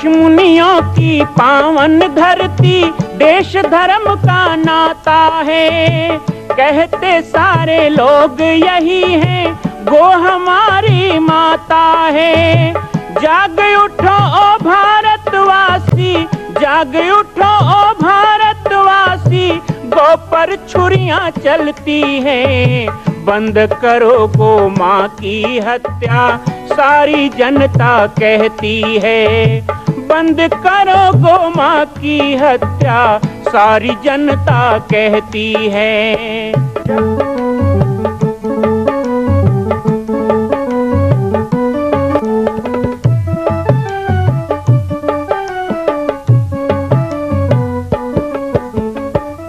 ऋषि मुनियों की पावन धरती, देश धर्म का नाता है। कहते सारे लोग यही हैं, गो हमारी माता है। जाग उठो ओ भारतवासी, जाग उठो ओ भारतवासी, गो पर छुरियां चलती हैं। बंद करो गो माँ की हत्या, सारी जनता कहती है। बंद करो गो माँ की हत्या, सारी जनता कहती है।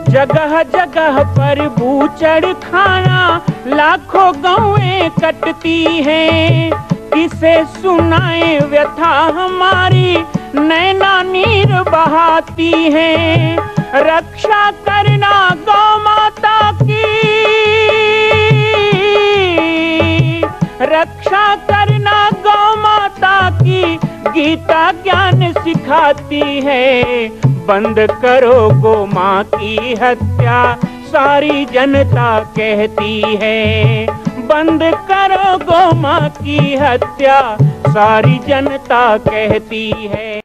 जगह जगह पर बूचड़ खाना, लाखों गौएं कटती हैं। किसे सुनाए व्यथा हमारी, नैना नीर बहाती हैं। रक्षा करना गौ माता की, रक्षा करना गौ माता की, गीता ज्ञान सिखाती है। बंद करो गो माँ की हत्या, सारी जनता कहती है। बंद करो गो माँ की हत्या, सारी जनता कहती है।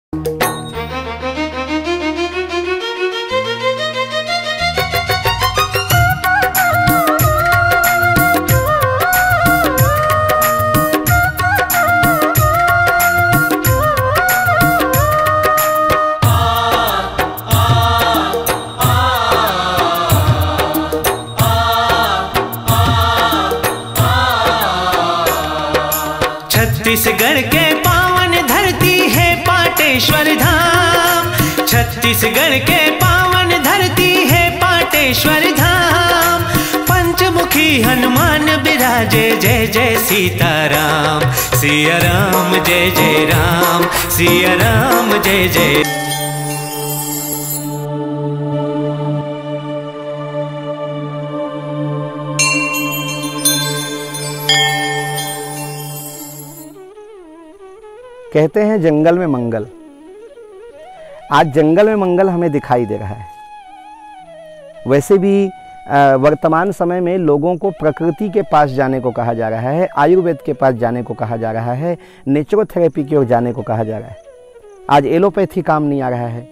छत्तीसगढ़ के पावन धरती है पाटेश्वर धाम। छत्तीसगढ़ के पावन धरती है पाटेश्वर धाम। पंचमुखी हनुमान विराजे, जय जय सीताराम। सिया राम जय जय राम, सिया राम जय जय। कहते हैं जंगल में मंगल। आज जंगल में मंगल हमें दिखाई दे रहा है। वैसे भी वर्तमान समय में लोगों को प्रकृति के पास जाने को कहा जा रहा है, आयुर्वेद के पास जाने को कहा जा रहा है, नेचुरोथेरेपी की ओर जाने को कहा जा रहा है। आज एलोपैथी काम नहीं आ रहा है,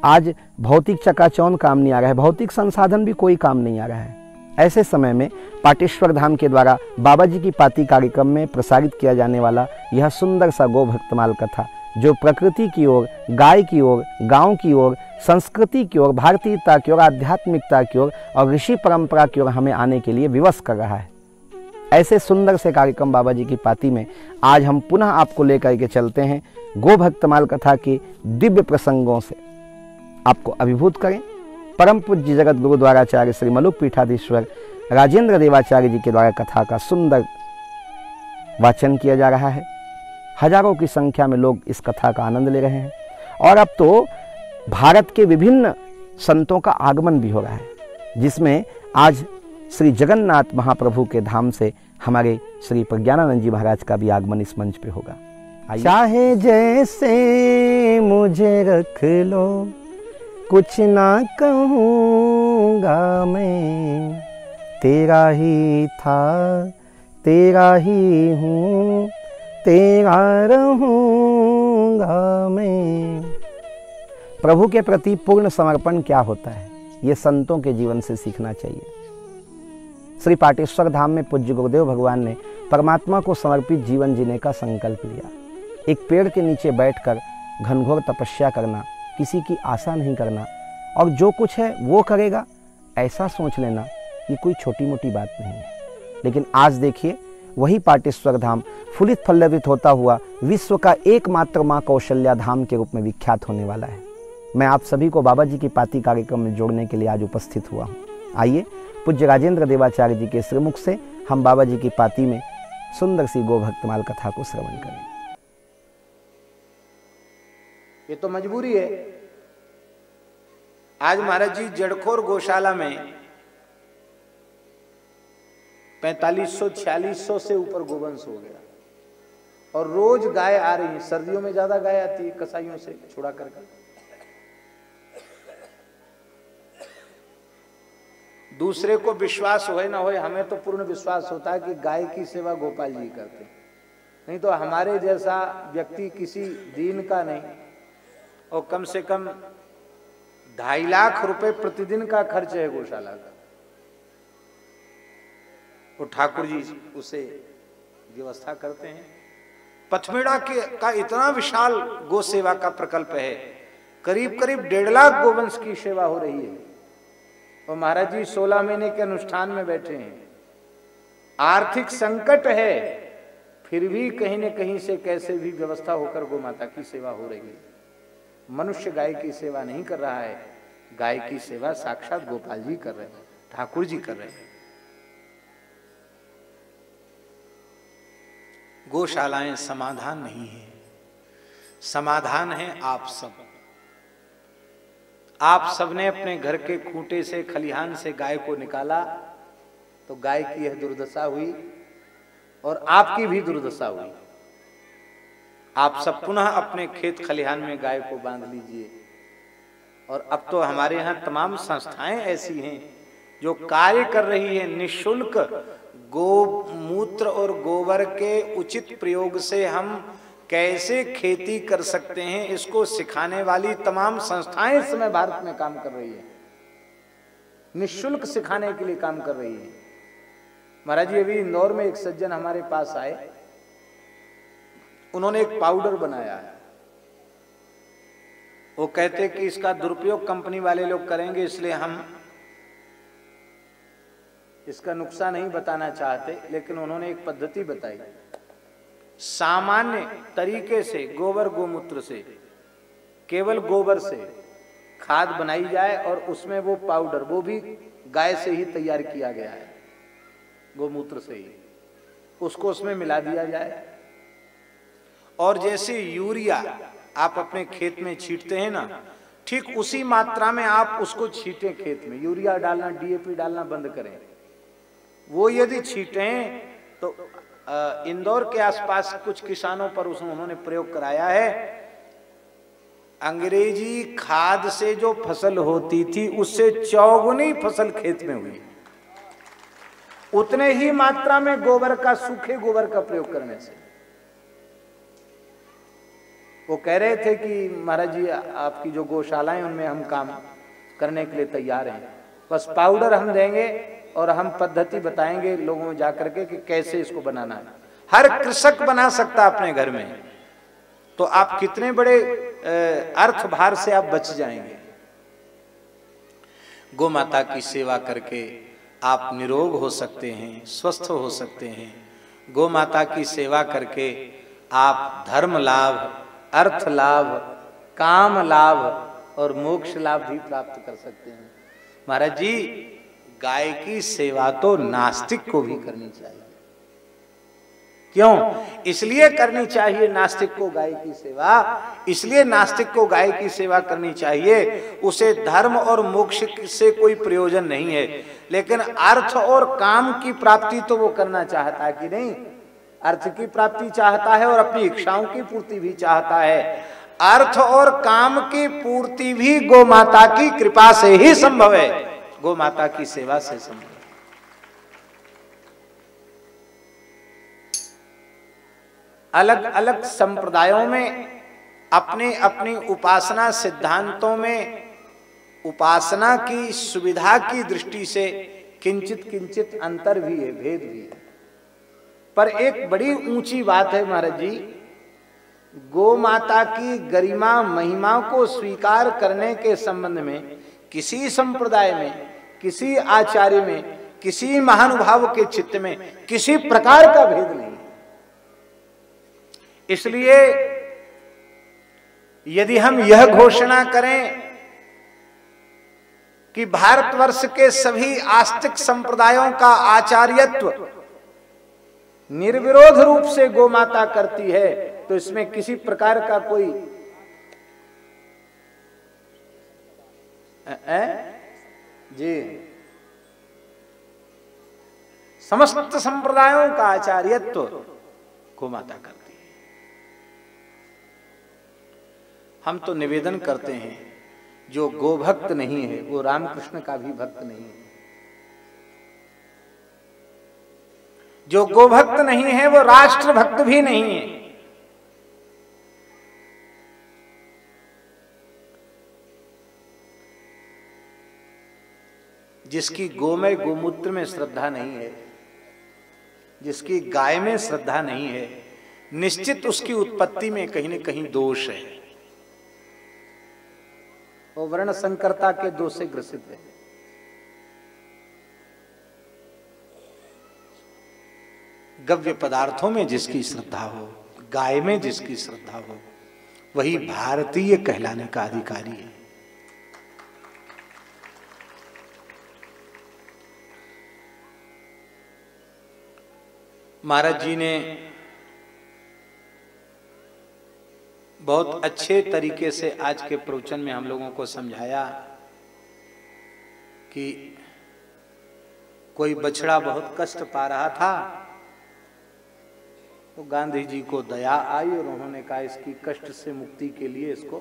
आज भौतिक चकाचौंध काम नहीं आ रहा है, भौतिक संसाधन भी कोई काम नहीं आ रहा है। ऐसे समय में पाटेश्वर धाम के द्वारा बाबा जी की पाती कार्यक्रम में प्रसारित किया जाने वाला यह सुंदर सा गो भक्तमाल कथा, जो प्रकृति की ओर, गाय की ओर, गांव की ओर, संस्कृति की ओर, भारतीयता की ओर, आध्यात्मिकता की ओर और ऋषि परंपरा की ओर हमें आने के लिए विवश कर रहा है। ऐसे सुंदर से कार्यक्रम बाबा जी की पाती में आज हम पुनः आपको लेकर के चलते हैं। गो भक्तमाल कथा के दिव्य प्रसंगों से आपको अभिभूत करें। परम पूज्य जगत गुरुद्वाराचार्य श्री मलुक पीठाधीश्वर राजेंद्र देवाचार्य जी के द्वारा कथा का सुंदर वाचन किया जा रहा है। हजारों की संख्या में लोग इस कथा का आनंद ले रहे हैं और अब तो भारत के विभिन्न संतों का आगमन भी हो रहा है, जिसमें आज श्री जगन्नाथ महाप्रभु के धाम से हमारे श्री प्रज्ञानानंद जी महाराज का भी आगमन इस मंच पे होगा। चाहे जैसे मुझे रख लो, कुछ ना कहूँगा मैं, तेरा ही था तेरा ही हूँ, तेरा रहूँगा मैं। प्रभु के प्रति पूर्ण समर्पण क्या होता है, ये संतों के जीवन से सीखना चाहिए। श्री पाटेश्वर धाम में पूज्य गुरुदेव भगवान ने परमात्मा को समर्पित जीवन जीने का संकल्प लिया। एक पेड़ के नीचे बैठकर घनघोर तपस्या करना, किसी की आशा नहीं करना और जो कुछ है वो करेगा, ऐसा सोच लेना ये कोई छोटी मोटी बात नहीं है। लेकिन आज देखिए, वही पाटेश्वर धाम फुलित फल्लवित होता हुआ विश्व का एकमात्र माँ कौशल्या धाम के रूप में विख्यात होने वाला है। मैं आप सभी को बाबा जी की पाती कार्यक्रम में जोड़ने के लिए आज उपस्थित हुआ हूँ। आइए पूज्य राजेंद्र देवाचार्य जी के श्रीमुख से हम बाबा जी की पाती में सुंदर सी गो भक्तमाल कथा को श्रवण करें। ये तो मजबूरी है। आज महाराज जी जड़खोर गौशाला में 4500-4600 से ऊपर गोवंश हो गया। और रोज गाय आ रही है। सर्दियों में ज्यादा गाय आती है कसाईयों से छुड़ा करके। दूसरे को विश्वास हो ना हो, हमें तो पूर्ण विश्वास होता है कि गाय की सेवा गोपाल जी करते, नहीं तो हमारे जैसा व्यक्ति किसी दीन का नहीं। और कम से कम 2.5 लाख रुपए प्रतिदिन का खर्च है गौशाला का, वो ठाकुर जी उसे व्यवस्था करते हैं। पथमेड़ा का इतना विशाल गो सेवा का प्रकल्प है, करीब करीब 1.5 लाख गोवंश की सेवा हो रही है। और महाराज जी 16 महीने के अनुष्ठान में बैठे हैं। आर्थिक संकट है, फिर भी कहीं न कहीं से कैसे भी व्यवस्था होकर गौ माता की सेवा हो रही है। मनुष्य गाय की सेवा नहीं कर रहा है, गाय की सेवा साक्षात गोपाल जी कर रहे हैं, ठाकुर जी कर रहे हैं। गौशालाएं समाधान नहीं है, समाधान है आप सब। आप सबने अपने घर के खूंटे से, खलिहान से गाय को निकाला तो गाय की यह दुर्दशा हुई और आपकी भी दुर्दशा हुई। आप सब पुनः अपने खेत खलिहान में गाय को बांध लीजिए। और अब तो हमारे यहाँ तमाम संस्थाएं ऐसी हैं जो कार्य कर रही है निःशुल्क। गोमूत्र और गोबर के उचित प्रयोग से हम कैसे खेती कर सकते हैं, इसको सिखाने वाली तमाम संस्थाएं इस समय भारत में काम कर रही है, निःशुल्क सिखाने के लिए काम कर रही है। महाराज जी अभी इंदौर में एक सज्जन हमारे पास आए, उन्होंने एक पाउडर बनाया है। वो कहते कि इसका दुरुपयोग कंपनी वाले लोग करेंगे, इसलिए हम इसका नुकसान नहीं बताना चाहते, लेकिन उन्होंने एक पद्धति बताई। सामान्य तरीके से गोबर गोमूत्र से, केवल गोबर से खाद बनाई जाए और उसमें वो पाउडर, वो भी गाय से ही तैयार किया गया है, गोमूत्र से ही, उसको उसमें मिला दिया जाए। और जैसे यूरिया आप अपने खेत में छींटते हैं ना, ठीक उसी मात्रा में आप उसको छींटें खेत में। यूरिया डालना, डीएपी डालना बंद करें। वो यदि छींटें तो इंदौर के आसपास कुछ किसानों पर उन्होंने प्रयोग कराया है। अंग्रेजी खाद से जो फसल होती थी उससे 4 फसल खेत में हुई, उतने ही मात्रा में गोबर का, सूखे गोबर का प्रयोग करने से। वो कह रहे थे कि महाराज जी आपकी जो गौशालाएं उनमें हम काम करने के लिए तैयार हैं, बस पाउडर हम देंगे और हम पद्धति बताएंगे लोगों में जाकर के कि कैसे इसको बनाना है। हर कृषक बना सकता अपने घर में, तो आप कितने बड़े अर्थ भार से आप बच जाएंगे। गौ माता की सेवा करके आप निरोग हो सकते हैं, स्वस्थ हो सकते हैं। गौ माता की सेवा करके आप धर्म लाभ, अर्थ लाभ, काम लाभ और मोक्ष लाभ भी प्राप्त कर सकते हैं। महाराज जी गाय की सेवा तो नास्तिक को भी करनी चाहिए। क्यों? इसलिए करनी चाहिए नास्तिक को गाय की सेवा, इसलिए नास्तिक को गाय की सेवा करनी चाहिए। उसे धर्म और मोक्ष से कोई प्रयोजन नहीं है, लेकिन अर्थ और काम की प्राप्ति तो वो करना चाहता है कि नहीं? अर्थ की प्राप्ति चाहता है और अपनी इच्छाओं की पूर्ति भी चाहता है। अर्थ और काम की पूर्ति भी गौ माता की कृपा से ही संभव है, गौ माता की सेवा से संभव। अलग अलग संप्रदायों में अपने अपनी उपासना सिद्धांतों में उपासना की सुविधा की दृष्टि से किंचित किंचित अंतर भी है, भेद भी है। पर एक बड़ी ऊंची बात है महाराज जी, गौ माता की गरिमा महिमा को स्वीकार करने के संबंध में किसी संप्रदाय में, किसी आचार्य में, किसी महानुभाव के चित्त में किसी प्रकार का भेद नहीं। इसलिए यदि हम यह घोषणा करें कि भारतवर्ष के सभी आस्तिक संप्रदायों का आचार्यत्व निर्विरोध रूप से गौ माता करती है, तो इसमें किसी प्रकार का कोई जी समस्त संप्रदायों का आचार्यत्व गौ माता करती है। हम तो निवेदन करते हैं, जो गोभक्त नहीं है वो रामकृष्ण का भी भक्त नहीं है। जो गोभक्त नहीं है वो राष्ट्र भक्त भी नहीं है। जिसकी गो में गोमूत्र में श्रद्धा नहीं है, जिसकी गाय में श्रद्धा नहीं है, निश्चित उसकी उत्पत्ति में कहीं न कहीं दोष है, वो वर्ण संकरता के दोष से ग्रसित है। गव्य पदार्थों में जिसकी श्रद्धा हो, गाय में जिसकी श्रद्धा हो, वही भारतीय कहलाने का अधिकारी है। महाराज जी ने बहुत अच्छे तरीके से आज के प्रवचन में हम लोगों को समझाया कि कोई बछड़ा बहुत कष्ट पा रहा था, तो गांधी जी को दया आई और उन्होंने कहा इसकी कष्ट से मुक्ति के लिए इसको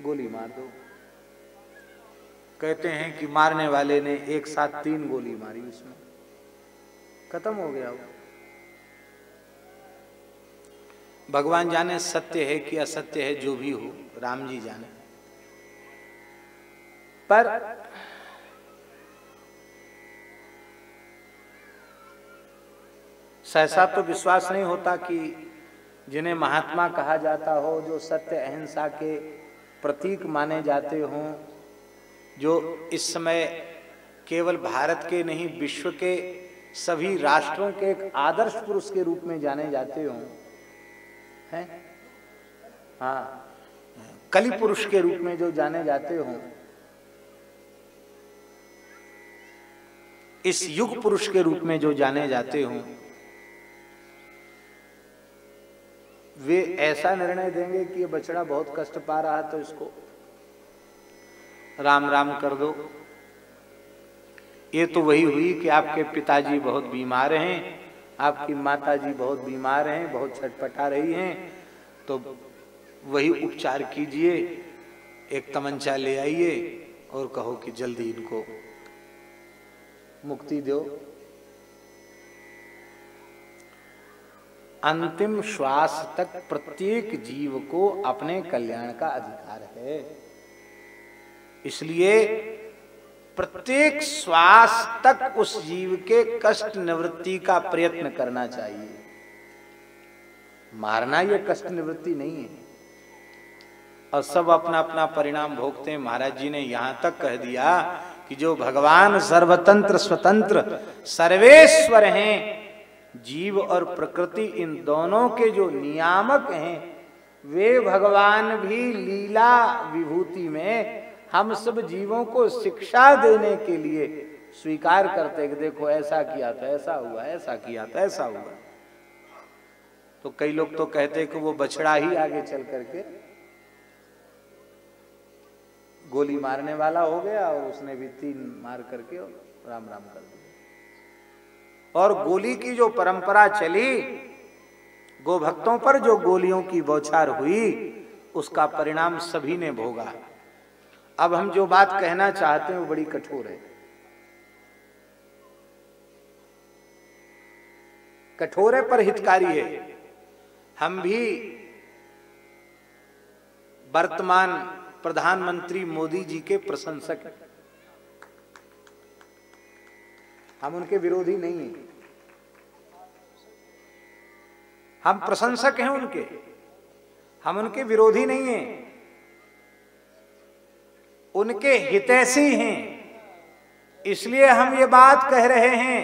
गोली मार दो। कहते हैं कि मारने वाले ने एक साथ 3 गोली मारी, उसमें खत्म हो गया वो। भगवान जाने सत्य है कि असत्य है, जो भी हो राम जी जाने, पर सहसा तो विश्वास नहीं होता कि जिन्हें महात्मा कहा जाता हो, जो सत्य अहिंसा के प्रतीक माने जाते हों, जो इस समय केवल भारत के नहीं विश्व के सभी राष्ट्रों के एक आदर्श पुरुष के रूप में जाने जाते हों, हैं? हाँ, कलि पुरुष के रूप में जो जाने जाते हों, इस युग पुरुष के रूप में जो जाने जाते हों, वे ऐसा निर्णय देंगे कि ये बछड़ा बहुत कष्ट पा रहा है तो इसको राम राम कर दो। ये तो वही हुई कि आपके पिताजी बहुत बीमार हैं, आपकी माताजी बहुत बीमार हैं, बहुत छटपटा रही हैं, तो वही उपचार कीजिए, एक तमंचा ले आइए और कहो कि जल्दी इनको मुक्ति दो। अंतिम श्वास तक प्रत्येक जीव को अपने कल्याण का अधिकार है, इसलिए प्रत्येक श्वास तक उस जीव के कष्ट निवृत्ति का प्रयत्न करना चाहिए। मारना ये कष्ट निवृत्ति नहीं है, और सब अपना अपना परिणाम भोगते हैं। महाराज जी ने यहां तक कह दिया कि जो भगवान सर्वतंत्र स्वतंत्र सर्वेश्वर हैं, जीव और प्रकृति इन दोनों के जो नियामक हैं, वे भगवान भी लीला विभूति में हम सब जीवों को शिक्षा देने के लिए स्वीकार करते कि देखो ऐसा किया था ऐसा हुआ, ऐसा किया था ऐसा हुआ। तो कई लोग तो कहते कि वो बछड़ा ही आगे चल करके गोली मारने वाला हो गया और उसने भी 3 मार करके राम राम कर दिया। और गोली की जो परंपरा चली, गोभक्तों पर जो गोलियों की बौछार हुई, उसका परिणाम सभी ने भोगा। अब हम जो बात कहना चाहते हैं वो बड़ी कठोर है, कठोर है पर हितकारी है। हम भी वर्तमान प्रधानमंत्री मोदी जी के प्रशंसक हैं, हम उनके विरोधी नहीं हैं, हम प्रशंसक हैं उनके, हम उनके विरोधी नहीं हैं, उनके हितैषी हैं। इसलिए हम ये बात कह रहे हैं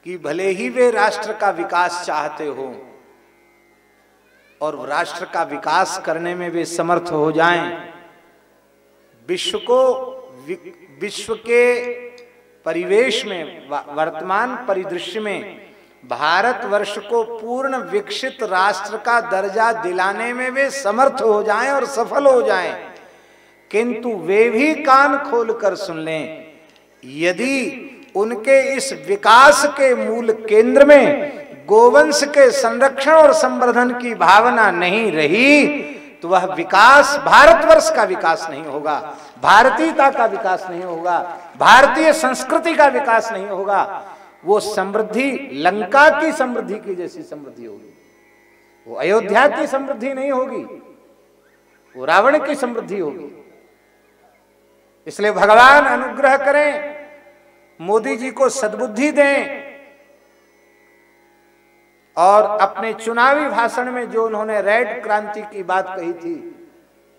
कि भले ही वे राष्ट्र का विकास चाहते हो और राष्ट्र का विकास करने में वे समर्थ हो जाएं, विश्व के परिवेश में, वर्तमान परिदृश्य में भारतवर्ष को पूर्ण विकसित राष्ट्र का दर्जा दिलाने में वे समर्थ हो जाएं और सफल हो जाएं, किंतु वे भी कान खोलकर सुन लें, यदि उनके इस विकास के मूल केंद्र में गोवंश के संरक्षण और संवर्धन की भावना नहीं रही तो वह विकास, भारतवर्ष का विकास नहीं होगा, भारतीयता का विकास नहीं होगा, भारतीय संस्कृति का विकास नहीं होगा। वो समृद्धि लंका की समृद्धि की जैसी समृद्धि होगी, वो अयोध्या की समृद्धि नहीं होगी, वो रावण की समृद्धि होगी। इसलिए भगवान अनुग्रह करें, मोदी जी को सद्बुद्धि दें और अपने चुनावी भाषण में जो उन्होंने रेड क्रांति की बात कही थी,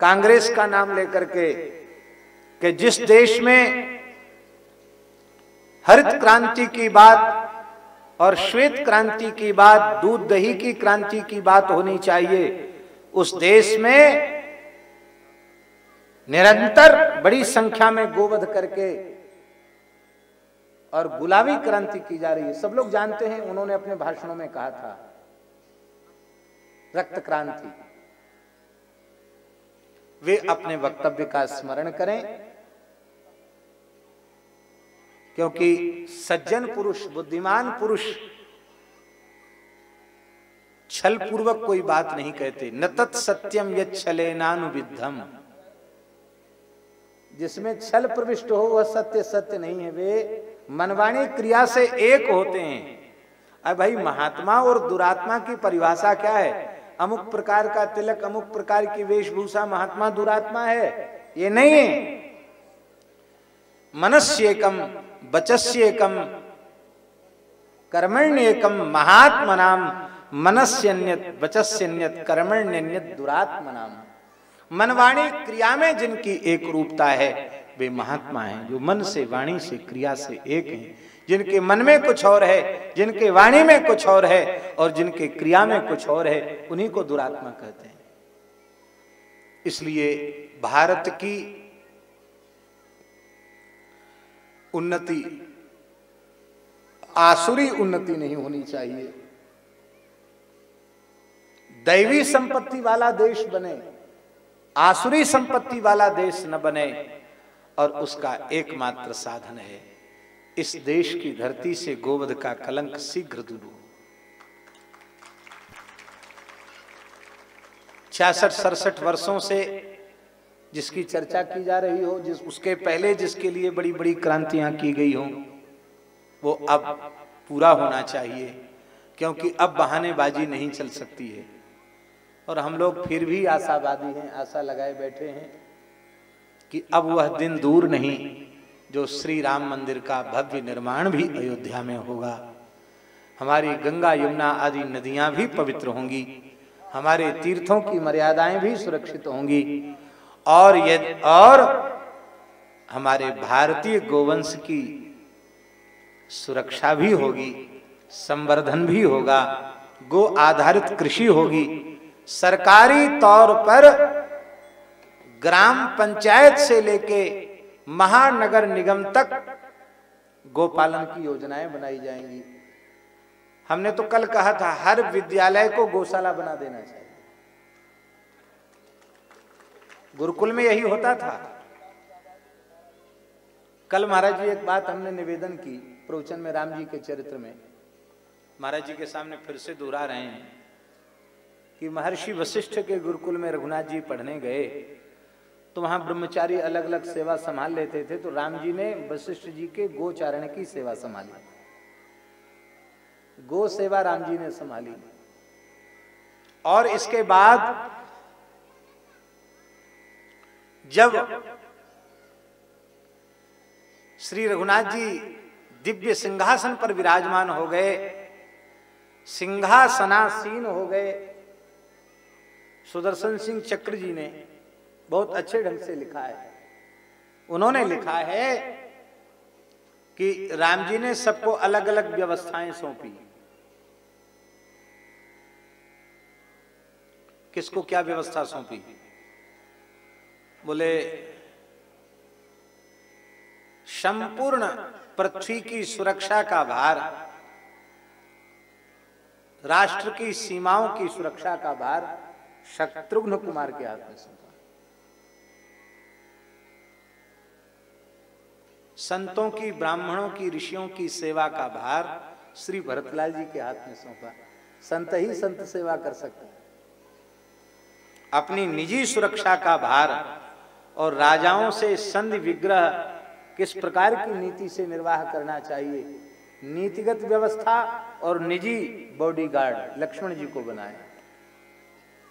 कांग्रेस का नाम लेकर के, कि जिस देश में हरित क्रांति की बात और श्वेत क्रांति की बात, दूध दही की क्रांति की बात होनी चाहिए, उस देश में निरंतर बड़ी संख्या में गोवध करके और गुलाबी क्रांति की जा रही है। सब लोग जानते हैं, उन्होंने अपने भाषणों में कहा था रक्त क्रांति। वे अपने वक्तव्य का स्मरण करें, क्योंकि सज्जन पुरुष, बुद्धिमान पुरुष छल पूर्वक कोई बात नहीं कहते। न तत् सत्यम यत् छलेनानुविद्धम, जिसमें छल प्रविष्ट हो वह सत्य सत्य नहीं है। वे मनवाणी क्रिया से एक होते हैं। अब भाई महात्मा और दुरात्मा की परिभाषा क्या है? अमुक प्रकार का तिलक, अमुक प्रकार की वेशभूषा महात्मा दुरात्मा है, ये नहीं है। मनस्येकम वचस्येकम कर्मण्येकम महात्मनाम मनस्यन्यत वचस्यन्यत कर्मण्यन्यत दुरात्मनाम। मनवाणी क्रिया में जिनकी एक रूपता है वे महात्मा हैं, जो मन से, वाणी से, क्रिया से एक हैं। जिनके मन में कुछ और है, जिनके वाणी में कुछ और है और जिनके क्रिया में कुछ और है, उन्हीं को दुरात्मा कहते हैं। इसलिए भारत की उन्नति आसुरी उन्नति नहीं होनी चाहिए। दैवी संपत्ति वाला देश बने, आसुरी संपत्ति वाला देश न बने। और उसका एकमात्र साधन है, इस देश की धरती से गोवध का कलंक शीघ्र दूर हो। 66-67 वर्षों से जिसकी चर्चा की जा रही हो, उसके पहले जिसके लिए बड़ी बड़ी क्रांतियां की गई हो, वो अब पूरा होना चाहिए, क्योंकि अब बहानेबाजी नहीं चल सकती है। और हम लोग फिर भी आशावादी हैं, आशा लगाए बैठे हैं कि अब वह दिन दूर नहीं जो श्री राम मंदिर का भव्य निर्माण भी अयोध्या में होगा। हमारी गंगा, यमुना आदि नदियां भी पवित्र होंगी, हमारे तीर्थों की मर्यादाएं भी सुरक्षित होंगी और हमारे भारतीय गोवंश की सुरक्षा भी होगी, संवर्धन भी होगा, गो आधारित कृषि होगी। सरकारी तौर पर ग्राम पंचायत से लेके महानगर निगम तक गोपालन की योजनाएं बनाई जाएंगी। हमने तो कल कहा था हर विद्यालय को गौशाला बना देना चाहिए। गुरुकुल में यही होता था। कल महाराज जी एक बात हमने निवेदन की प्रवचन में, राम जी के चरित्र में महाराज जी के सामने फिर से दोहरा रहे हैं कि महर्षि वशिष्ठ के गुरुकुल में रघुनाथ जी पढ़ने गए तो वहां ब्रह्मचारी अलग अलग सेवा संभाल लेते थे, तो राम जी ने वशिष्ठ जी के गोचारण की सेवा संभाली, गो सेवा राम जी ने संभाली। और इसके बाद जब श्री रघुनाथ जी दिव्य सिंहासन पर विराजमान हो गए, सिंहासनासीन हो गए, सुदर्शन सिंह चक्र जी ने बहुत अच्छे ढंग से लिखा है। उन्होंने लिखा है कि राम जी ने सबको अलग अलग व्यवस्थाएं सौंपी। किसको क्या व्यवस्था सौंपी? बोले संपूर्ण पृथ्वी की सुरक्षा का भार, राष्ट्र की सीमाओं की सुरक्षा का भार शत्रुघ्न कुमार के हाथ में सौंपा। संतों की, ब्राह्मणों की, ऋषियों की सेवा का भार श्री भरतलाल जी के हाथ में सौंपा। संत ही संत सेवा कर सकते हैं। अपनी निजी सुरक्षा का भार और राजाओं से संधि विग्रह किस प्रकार की नीति से निर्वाह करना चाहिए, नीतिगत व्यवस्था और निजी बॉडीगार्ड लक्ष्मण जी को बनाए।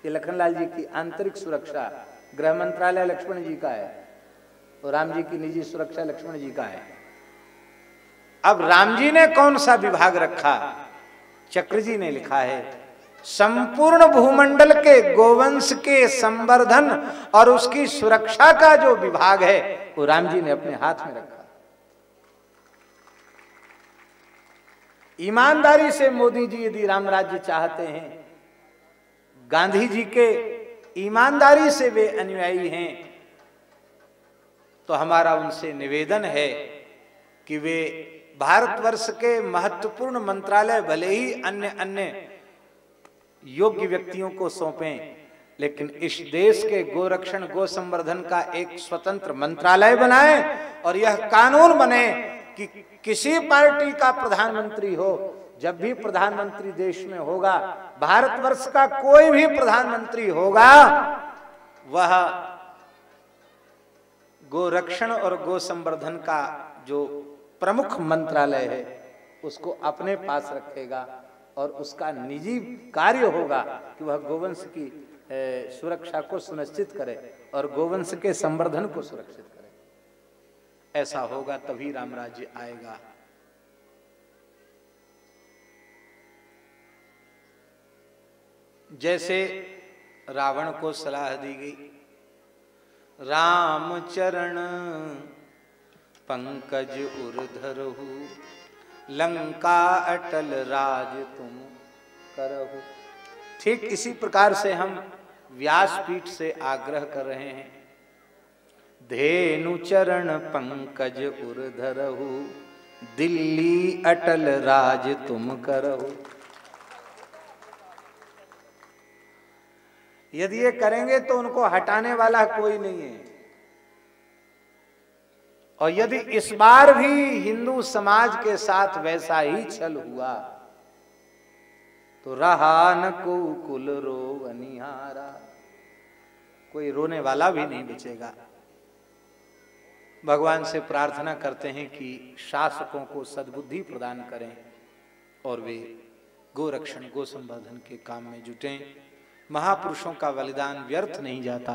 ये लखनलाल जी की आंतरिक सुरक्षा गृह मंत्रालय लक्ष्मण जी का है और राम जी की निजी सुरक्षा लक्ष्मण जी का है। अब राम जी ने कौन सा विभाग रखा? चक्र जी ने लिखा है संपूर्ण भूमंडल के गोवंश के संवर्धन और उसकी सुरक्षा का जो विभाग है वो राम जी ने अपने हाथ में रखा। ईमानदारी से मोदी जी यदि राम राज्य चाहते हैं, गांधी जी के ईमानदारी से वे अनुयायी हैं, तो हमारा उनसे निवेदन है कि वे भारतवर्ष के महत्वपूर्ण मंत्रालय भले ही अन्य अन्य योग्य व्यक्तियों को सौंपें, लेकिन इस देश के गोरक्षण गो संवर्धन का एक स्वतंत्र मंत्रालय बनाएं और यह कानून बने कि किसी पार्टी का प्रधानमंत्री हो, जब भी प्रधानमंत्री देश में होगा, भारतवर्ष का कोई भी प्रधानमंत्री होगा, वह गोरक्षण और गो संवर्धन का जो प्रमुख मंत्रालय है उसको अपने पास रखेगा और उसका निजी कार्य होगा कि वह गोवंश की सुरक्षा को सुनिश्चित करे और गोवंश के संवर्धन को सुरक्षित करे। ऐसा होगा तभी राम राज्य आएगा। जैसे रावण को सलाह दी गई, राम चरण पंकज उर्धरहु, लंका अटल राज तुम करहु। ठीक इसी प्रकार से हम व्यासपीठ से आग्रह कर रहे हैं, धेनु चरण पंकज उर्धरहु, दिल्ली अटल राज तुम करहु। यदि ये करेंगे तो उनको हटाने वाला कोई नहीं है। और यदि इस बार भी हिंदू समाज के साथ वैसा ही छल हुआ तो रहा न को कुल रोवनिहारा, कोई रोने वाला भी नहीं बचेगा। भगवान से प्रार्थना करते हैं कि शासकों को सद्बुद्धि प्रदान करें और वे गोरक्षण गो संवर्धन के काम में जुटें। महापुरुषों का बलिदान व्यर्थ नहीं जाता।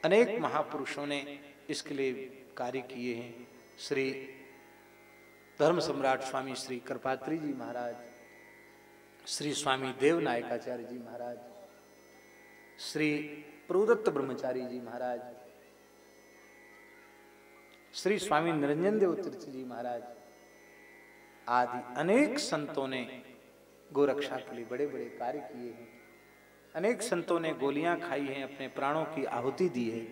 अनेक महापुरुषों ने इसके लिए कार्य किए हैं। श्री धर्म सम्राट स्वामी श्री कृपात्री जी महाराज, श्री स्वामी देवनायकाचार्य जी महाराज, श्री प्रदत्त ब्रह्मचारी जी महाराज, श्री स्वामी निरंजन देव तीर्थ जी महाराज आदि अनेक संतों ने गोरक्षा के लिए बड़े बड़े कार्य किए हैं। अनेक संतों ने गोलियां खाई हैं, अपने प्राणों की आहुति दी है।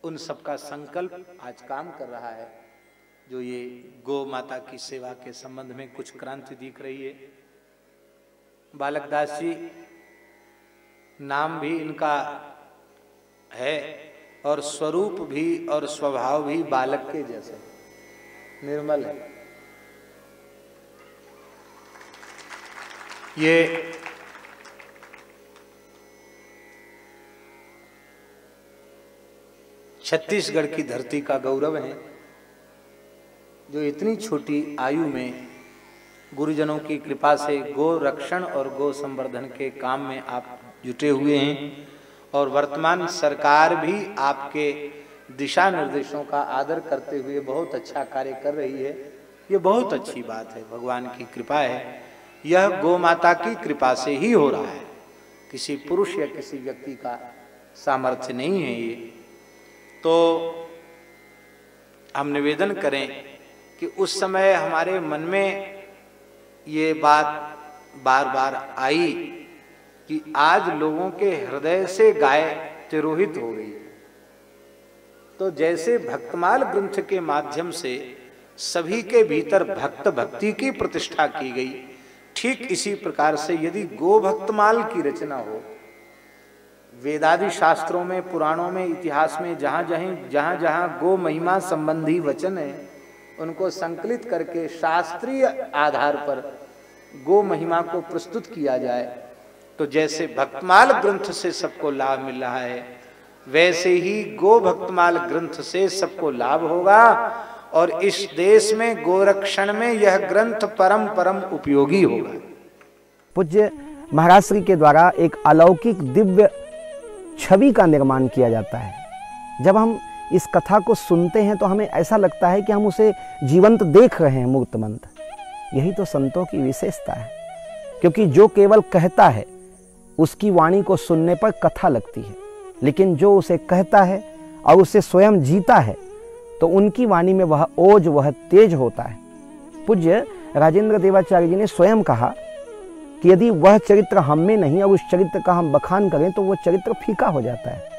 उन सबका संकल्प आज काम कर रहा है। जो ये गौ माता की सेवा के संबंध में कुछ क्रांति दिख रही है। बालकदास जी नाम भी इनका है और स्वरूप भी और स्वभाव भी बालक के जैसे निर्मल है। ये छत्तीसगढ़ की धरती का गौरव है, जो इतनी छोटी आयु में गुरुजनों की कृपा से गो रक्षण और गो संवर्धन के काम में आप जुटे हुए हैं और वर्तमान सरकार भी आपके दिशा निर्देशों का आदर करते हुए बहुत अच्छा कार्य कर रही है। ये बहुत अच्छी बात है, भगवान की कृपा है। यह गो माता की कृपा से ही हो रहा है, किसी पुरुष या किसी व्यक्ति का सामर्थ्य नहीं है ये। तो हम निवेदन करें कि उस समय हमारे मन में ये बात बार बार आई कि आज लोगों के हृदय से गाय तिरोहित हो गई। तो जैसे भक्तमाल ग्रंथ के माध्यम से सभी के भीतर भक्त भक्ति की प्रतिष्ठा की गई, ठीक इसी प्रकार से यदि गो भक्तमाल की रचना हो, वेदादि शास्त्रों में, पुराणों में, इतिहास में जहां जहां गो महिमा संबंधी वचन है उनको संकलित करके शास्त्रीय आधार पर गो महिमा को प्रस्तुत किया जाए, तो जैसे भक्तमाल ग्रंथ से सबको लाभ मिल रहा है, वैसे ही गो भक्तमाल ग्रंथ से सबको लाभ होगा। और इस देश में गोरक्षण में यह ग्रंथ परम परम उपयोगी होगा। पूज्य महाराज श्री के द्वारा एक अलौकिक दिव्य छवि का निर्माण किया जाता है। जब हम इस कथा को सुनते हैं तो हमें ऐसा लगता है कि हम उसे जीवंत देख रहे हैं, मूर्तमंत। यही तो संतों की विशेषता है, क्योंकि जो केवल कहता है उसकी वाणी को सुनने पर कथा लगती है, लेकिन जो उसे कहता है और उसे स्वयं जीता है तो उनकी वाणी में वह ओज, वह तेज होता है। पूज्य राजेंद्र देवाचार्य जी ने स्वयं कहा कि यदि वह चरित्र हम में नहीं और उस चरित्र का हम बखान करें तो वह चरित्र फीका हो जाता है।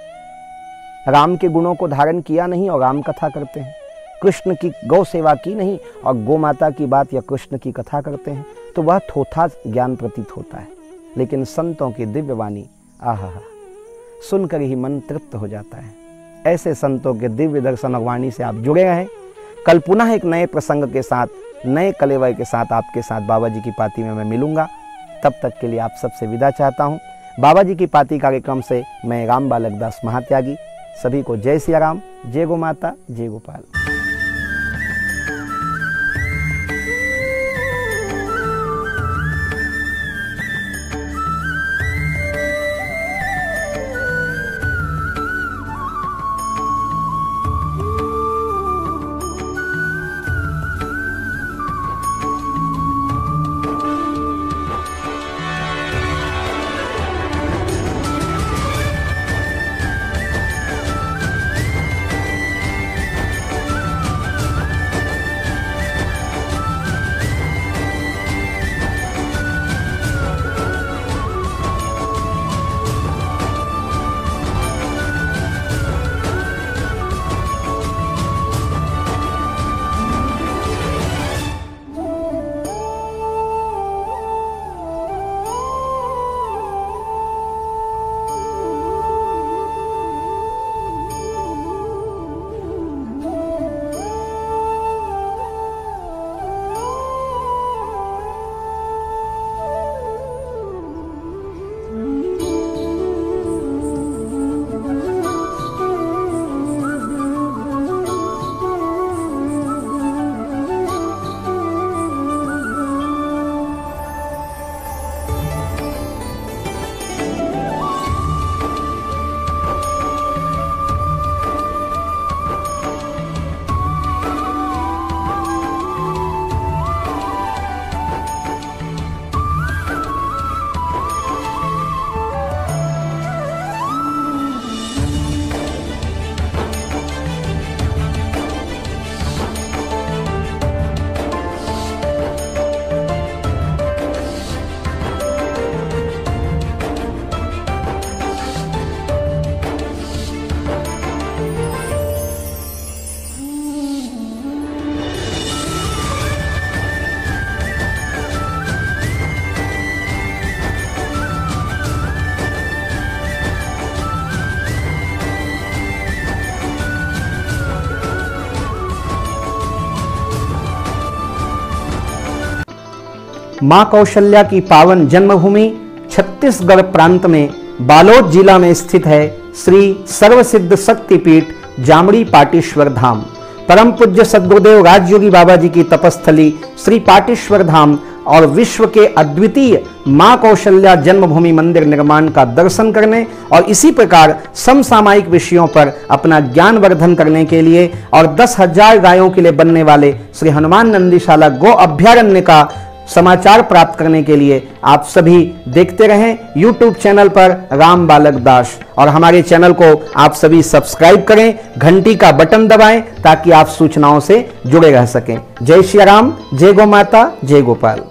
राम के गुणों को धारण किया नहीं और राम कथा करते हैं, कृष्ण की गौ सेवा की नहीं और गौ माता की बात या कृष्ण की कथा करते हैं, तो वह थोथा ज्ञान प्रतीत होता है। लेकिन संतों की दिव्य वाणी आहा, सुनकर ही मन तृप्त हो जाता है। ऐसे संतों के दिव्य दर्शन और वाणी से आप जुड़े रहें। कल पुनः एक नए प्रसंग के साथ, नए कलेवर के साथ आपके साथ बाबा जी की पाती में मैं मिलूंगा। तब तक के लिए आप सबसे विदा चाहता हूँ। बाबा जी की पाती कार्यक्रम से मैं राम बालक दास महात्यागी सभी को जय सिया राम, जय गो माता, जय गोपाल। मां कौशल्या की पावन जन्मभूमि छत्तीसगढ़ प्रांत में बालोद जिला में स्थित है श्री सर्वसिद्ध शक्तिपीठ जामड़ी पाटेश्वर धाम। परम पूज्य सद्गुरुदेव राजयोगी बाबा जी की तपस्थली श्री पाटेश्वर धाम और विश्व के अद्वितीय मां कौशल्या जन्मभूमि मंदिर निर्माण का दर्शन करने और इसी प्रकार समसामयिक विषयों पर अपना ज्ञान वर्धन करने के लिए और 10,000 गायों के लिए बनने वाले श्री हनुमान नंदीशाला गो अभ्यारण्य का समाचार प्राप्त करने के लिए आप सभी देखते रहें YouTube चैनल पर राम बालक दास, और हमारे चैनल को आप सभी सब्सक्राइब करें, घंटी का बटन दबाएं ताकि आप सूचनाओं से जुड़े रह सकें। जय श्री राम, जय गो माता, जय गोपाल।